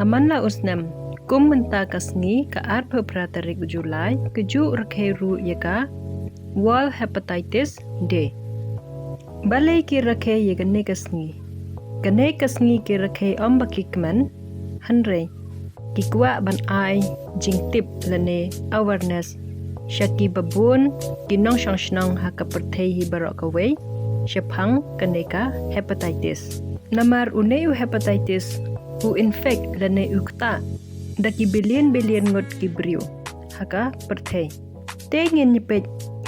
Hamanla usnam kum menta kasngi ka ar tarik Julai keju rakheru yaka wall hepatitis D. Balai ki rakhe yagane kasngi. Gane kasngi ki rakhe ombakikman hanre kikwa ban ai jingtip lane awareness Shaki babun kinong shangnang haka perthei barok away Shapang kaneka hepatitis. Namar uneu hepatitis u infect lane ukta daki billion ngot kibriu haka perthei. Tengin nyepet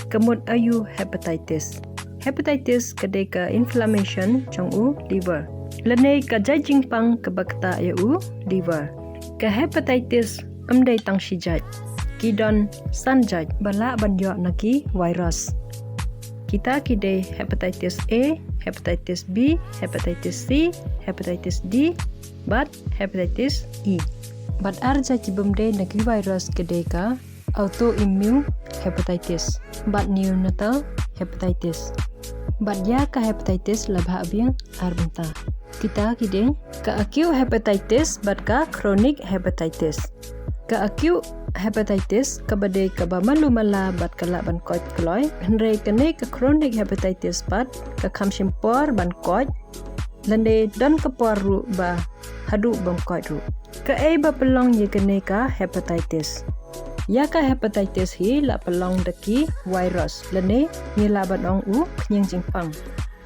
kemut ayu hepatitis. Hepatitis kadeka inflammation trong u liver. Lane ka jajing pang kabakta ya u liver. Ka hepatitis amdai tang shijat. Kidon sanjat bala banyo naki virus. Kita kide hepatitis A, hepatitis B, hepatitis C, hepatitis D, but hepatitis E. But arja kibumde naki virus kede ka autoimmune hepatitis, but neonatal hepatitis. But ya ka hepatitis labha abing arbenta. Kita kide ka acute hepatitis but ka chronic hepatitis. Ka acute hepatitis kabade kaba malumala bat kalak ban koit kloy henre kene ka chronic hepatitis bat ka kamshimpor ban koit lande don kapor ru ba hadu bam koit ru ka ei ba pelong ye kene ka hepatitis ya ka hepatitis hi la pelong daki virus lane ni la ban ong u khnyang jingpang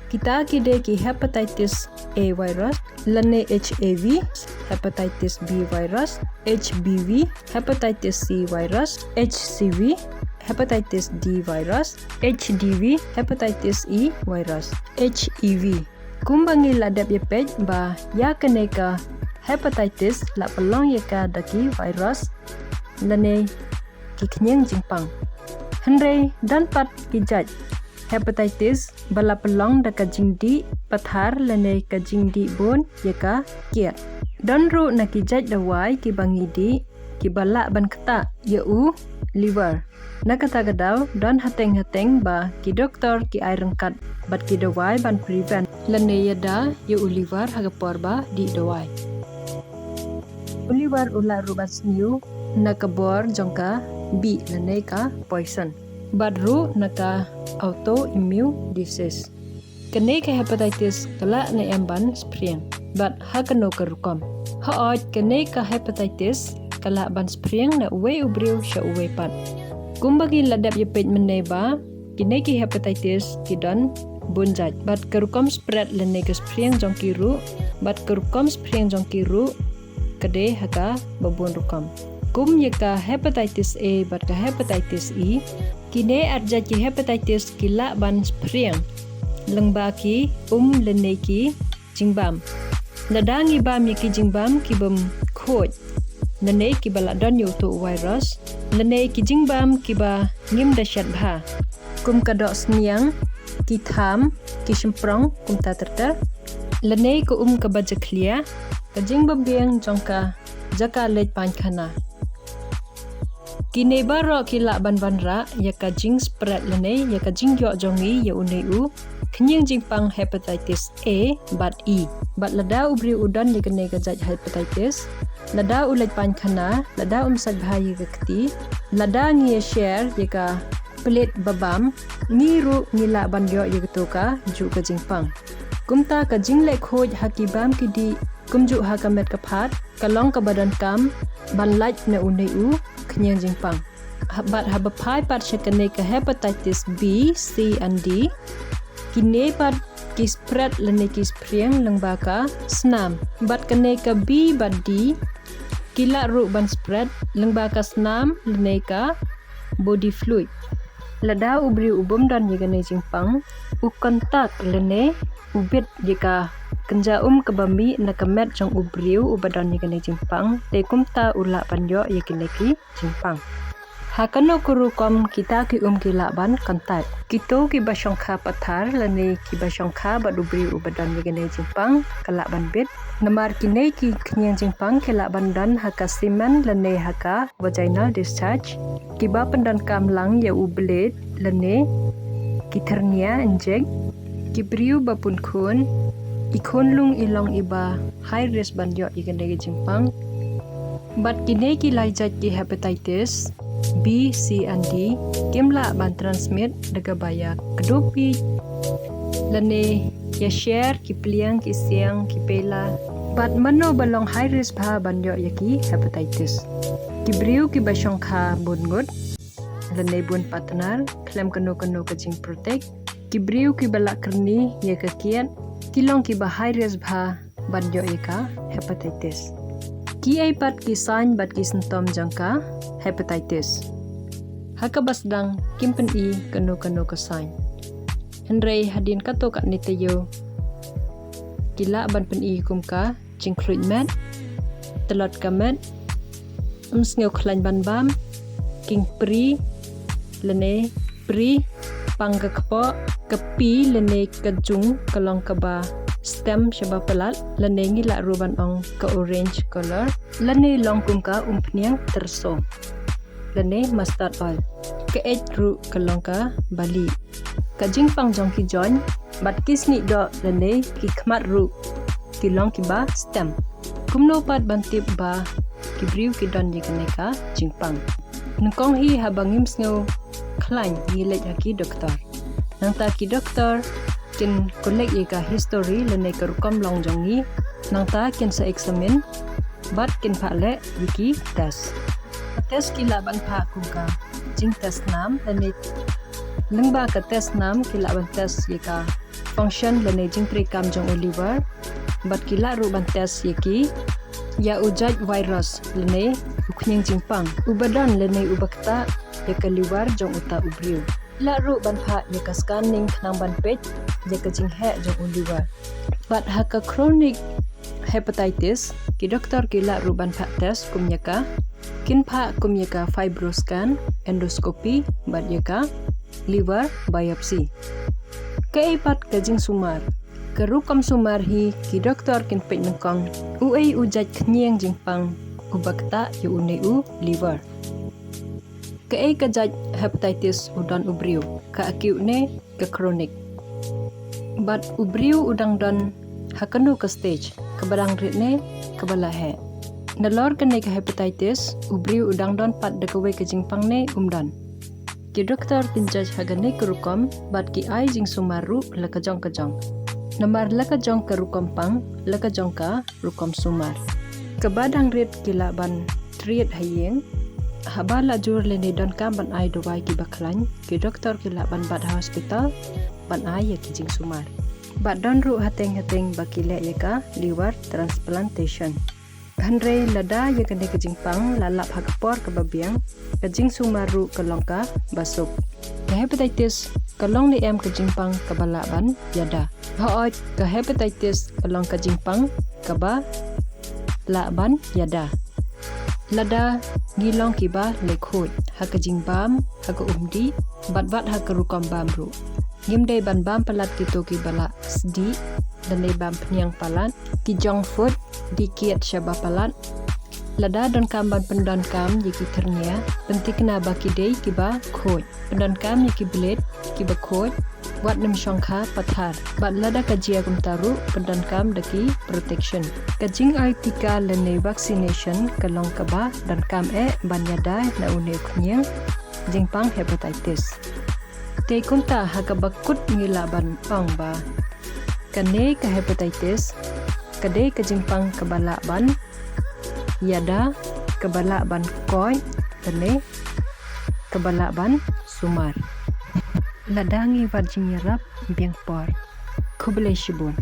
kita kide ki hepatitis A virus lane HAV, hepatitis B virus, HBV, hepatitis C virus, HCV, hepatitis D virus, HDV, hepatitis E virus, HEV. Kumbangi ladap ye pej ba ya kaneka hepatitis la pelong ye ka daki virus lane ki khnyang jingpang. Henre dan pat ki jaj hepatitis bala pelong da kajingdi pathar lane kajingdi bon yaka kia don ru na ki jaj dawai ki bangidi ki bala ban kata yau liver na kata gadau don hateng ba ki doktor ki ai rengkat bat ki dawai ban prevent lane yada yau liver hagapor ba di dawai liver ula rubat sniu na kabor jongka bi lane ka poison badru naka autoimmune disease. Kene ka hepatitis kala na emban spring, but hakano karukom. Haot kene ka hepatitis kala ban spring na uwe ubriu sya uwe pat. Kumbagi ladap yepet meneba, kene ki hepatitis kidon bunjat, but karukom spread lene ka spring jong kiru, but karukom spring jong kiru kade haka babun rukom. Kum yeka hepatitis A but ka hepatitis E kine arja ki hepatitis kila ban spring lengba ki lene ki jingbam ladangi bam ki jingbam ki bam khoj lene ki bala don yu tu virus lene ki jingbam ki ba ngim da shat bha kum kadok sniang ki tham ki shimprong kum ta terter lene ko ka ba jaklia ka jingbam biang jongka jaka lej pan khana kine baro kila ban ra yaka jing spread lene yaka jing yo jongi ya uneu khnyang jingpang hepatitis A but E but lada ubri udan yaka ne gajat hepatitis lada ulaj pan khana lada umsaj bhayi gakti lada ngi share yaka plate babam ngiru ngila ban yo yaka ka ju ka jingpang kumta ka jingle khoj hakibam kidi kumju hakamet kaphat kalong ka badan kam ban laj na uneu khnyang jingpang but habapai pat shakane ka hepatitis B, C and D kine pat ki spread lene ki spring lengbaka snam but kane ka B but D kila ru ban spread lengbaka snam lene ka body fluid lada ubri ubum dan yagane jingpang u kontak lene ubit jika kenja kabami na kamet jong ubriu ubadan yagane jingpang te kumta ula panyo yakine ki jingpang hakano kurukom kita ki kila ban kontak kito ki basyongkha pathar lane ki basyongkha badubri ubadan yagane jingpang kala ban bit namar kine ki khnyang jingpang kala bandan haka semen lane haka vaginal discharge kiba pandan kamlang ya ublet lane ki hernia inject kibriu bapun khun ikon lung ilong iba high risk banyo igane jingpang Bat kini ki laijat ki hepatitis B, C and D kimla ban transmit daga baya kedopi lane ya share ki pliang ki siang ki pela bat mano balong high risk bha banyo yaki hepatitis kibriu ki basong kha bungut lane bun partner klem kano kajing protect kibriu ki balak kerni ya kakian kilong ki ba high risk bha banyo yaka hepatitis ki ay pat ki sign bat ki symptom jangka hepatitis hakabasdang kimpen i kano ka sign henrei hadin kato kat nitayo kila ban pen i kumka jingkluit met telot kamet umsngeu khlain ban bam king pri lene pri pangga kepo kepi lene kajung kalong kaba stem shaba pelat lene ngila ruban ong ke orange color lene long kumka umpniang terso lene mustard oil ke ej ru kalong ka bali kajing pang jong ki join bat kisni do lene ki khmat ru ki long ki ba stem kumno pat bantip ba ki briu ki don ye ka jingpang nungkong hi habangim sngo khlain ngilej haki doktor nang ta ki doktor kin kolek ye ka history lene ka rukom long jong ni nang ta kin sa examine bat kin phale wiki test test ki laban pha kumka jing test nam lene lengba ka test nam kila ban test ye ka function lene jing tri kam jong liver bat kila ru ban test ye ki ya ujaj virus lene uknyang jingpang ubadan lene ubakta ye ka liver jong uta ubriu la ru ban pha ye ka scanning nang ban page ye ka jing he jong liver bat ha ka chronic hepatitis ki doktor kila ru ban pha test kumnya ka kin pha kumnya ka fibroscan endoscopy bat ye ka liver biopsy kay pat kajing sumar kerukam sumar hi ki doktor kin pet nangkong uai ujaj knyang jingpang ubakta yu uneu liver kay kajaj hepatitis udan ubriu ka acute ne ka chronic bat ubriu udang don hakanu ka stage kabadang rit ne kabala he nalor kene ka hepatitis ubriu udang don pat dekawe ka jingpang ne umdan ki doktor kinjaj hagane kerukom bat ki ai jing sumaru lakajong namar lakajong kerukom pang lakajong ka rukom sumar kabadang rit kila ban triet hayeng habala jur lene don kam ban ai dowai ki baklan ki doktor kila ban bat hospital ban ai ya ki jing sumar bat don ru hateng bakile ya ka liver transplantation Hanrei lada ya kene kejingpang lalap hakapor ke babiang kejing sumaru kelongka basuk. Ke hepatitis kelong ni em kejingpang kebalaban yada. Haot ke hepatitis kelong kejingpang keba laban yada. Lada ngilong kiba lekhut ha kejingbam ha ke umdi bat ha kerukom bamru. Ngimdei ban bam pelat kito ki bala sdi dan bam penyang palat ki jong food dikit syabah palat lada don kam ban pendon kam yiki ternia penting kena baki dei kiba khoj pendon kam yiki blade kiba khoj wat nem shongkha pathar bat lada kajia kum taru pendon kam daki protection kajing artika lene vaccination kalong kaba dan kam ban yada na une khnyang jingpang hepatitis te kunta hakabakut ngilaban pang ba kane ka hepatitis kade kejingpang kebalaban yada kebalaban koi kane kebalaban sumar ladangi wajing yarap biang por kubele shibun